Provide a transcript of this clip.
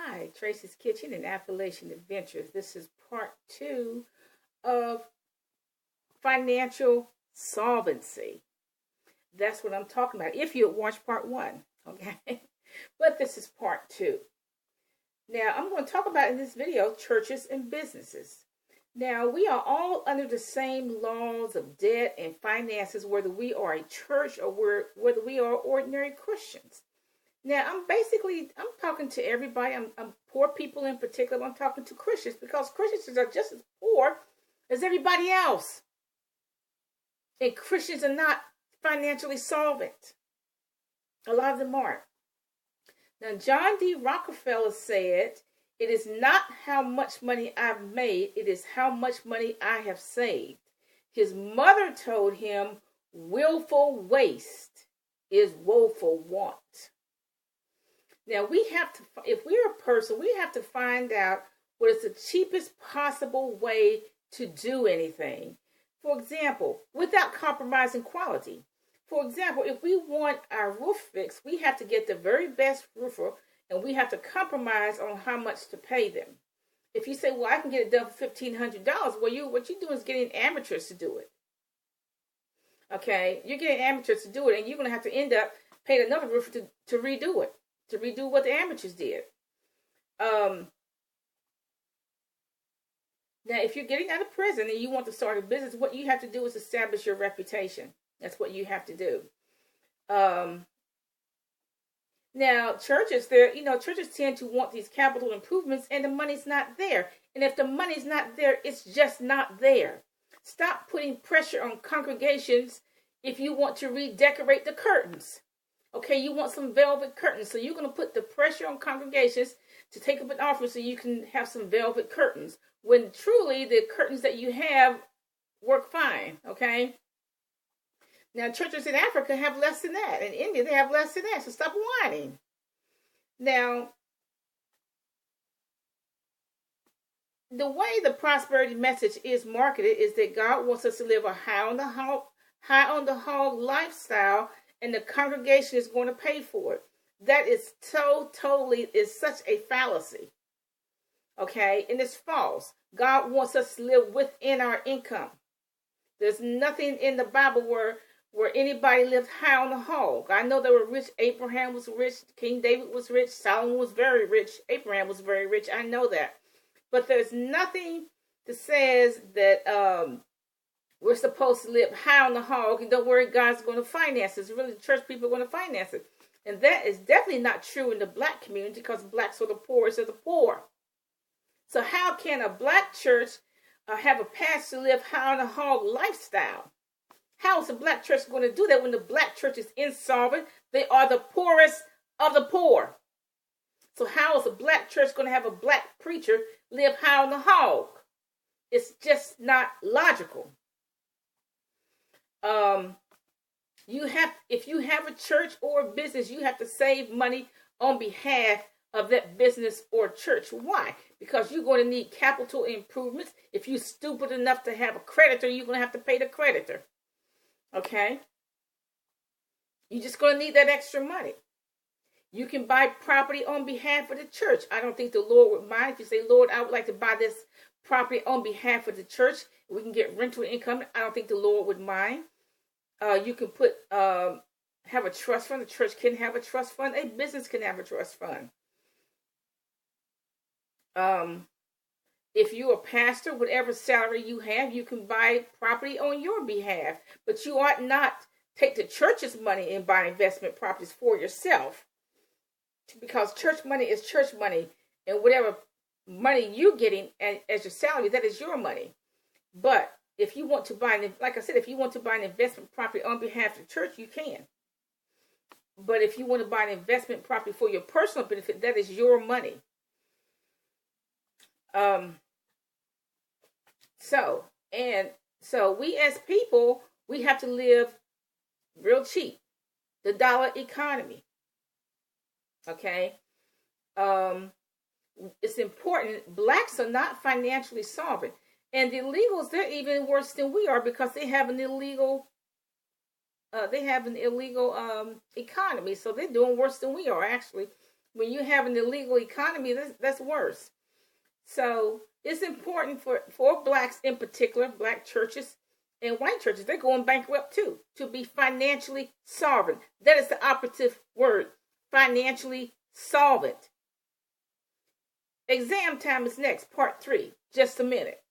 Hi, Tracy's Kitchen and Appalachian Adventures. This is part 2 of financial solvency. That's what I'm talking about. If you watched part 1, okay? But this is part 2. Now, I'm going to talk about in this video churches and businesses. Now, we are all under the same laws of debt and finances, whether we are a church or whether we are ordinary Christians. Now, I'm talking to everybody. I'm poor people in particular. I'm talking to Christians because Christians are just as poor as everybody else. And Christians are not financially solvent. A lot of them aren't. Now, John D. Rockefeller said, "It is not how much money I've made, it is how much money I have saved." His mother told him, "Willful waste is woeful want." Now, if we're a person, we have to find out what is the cheapest possible way to do anything. For example, without compromising quality. For example, if we want our roof fixed, we have to get the very best roofer, and we have to compromise on how much to pay them. If you say, "Well, I can get it done for $1,500, well, what you're doing is getting amateurs to do it. Okay? You're getting amateurs to do it, and you're going to have to end up paying another roofer to redo it. To redo what the amateurs did. Now, if you're getting out of prison and you want to start a business, what you have to do is establish your reputation. That's what you have to do. Now, churches tend to want these capital improvements, and the money's not there. And if the money's not there, it's just not there. Stop putting pressure on congregations if you want to redecorate the curtains. Okay, you want some velvet curtains, so you're going to put the pressure on congregations to take up an offering so you can have some velvet curtains, when truly the curtains that you have work fine, okay? Now, churches in Africa have less than that. In India, they have less than that, so stop whining. Now, the way the prosperity message is marketed is that God wants us to live a high on the hog lifestyle, and the congregation is going to pay for it. That is is such a fallacy. Okay? And it's false. God wants us to live within our income. There's nothing in the Bible where anybody lived high on the hog. I know they were rich. Abraham was rich. King David was rich. Solomon was very rich. Abraham was very rich. I know that. But there's nothing that says that we're supposed to live high on the hog, and don't worry, God's going to finance it. Really, the church people are going to finance it. And that is definitely not true in the black community, because blacks are the poorest of the poor. So how can a black church have a pastor live high on the hog lifestyle? How is a black church going to do that when the black church is insolvent? They are the poorest of the poor. So how is a black church going to have a black preacher live high on the hog? It's just not logical. If you have a church or a business, you have to save money on behalf of that business or church. Why? Because you're going to need capital improvements. If you're stupid enough to have a creditor, you're going to have to pay the creditor. Okay? You're just going to need that extra money. You can buy property on behalf of the church. I don't think the Lord would mind if you say, "Lord, I would like to buy this property on behalf of the church. We can get rental income." I don't think the Lord would mind. You can have a trust fund. The church can have a trust fund. A business can have a trust fund. If you're a pastor, whatever salary you have, you can buy property on your behalf. But you ought not take the church's money and buy investment properties for yourself. Because church money is church money. And whatever money you're getting as your salary, that is your money. But if you want to buy, like I said, if you want to buy an investment property on behalf of the church, you can. But if you want to buy an investment property for your personal benefit, that is your money. So we as people, we have to live real cheap. The dollar economy. Okay? It's important. Blacks are not financially solvent. And the illegals, they're even worse than we are, because they have an illegal economy. So they're doing worse than we are, actually. When you have an illegal economy, that's worse. So it's important for blacks in particular, black churches and white churches, they're going bankrupt too, to be financially solvent. That is the operative word, financially solvent. Exam time is next, part 3, just a minute.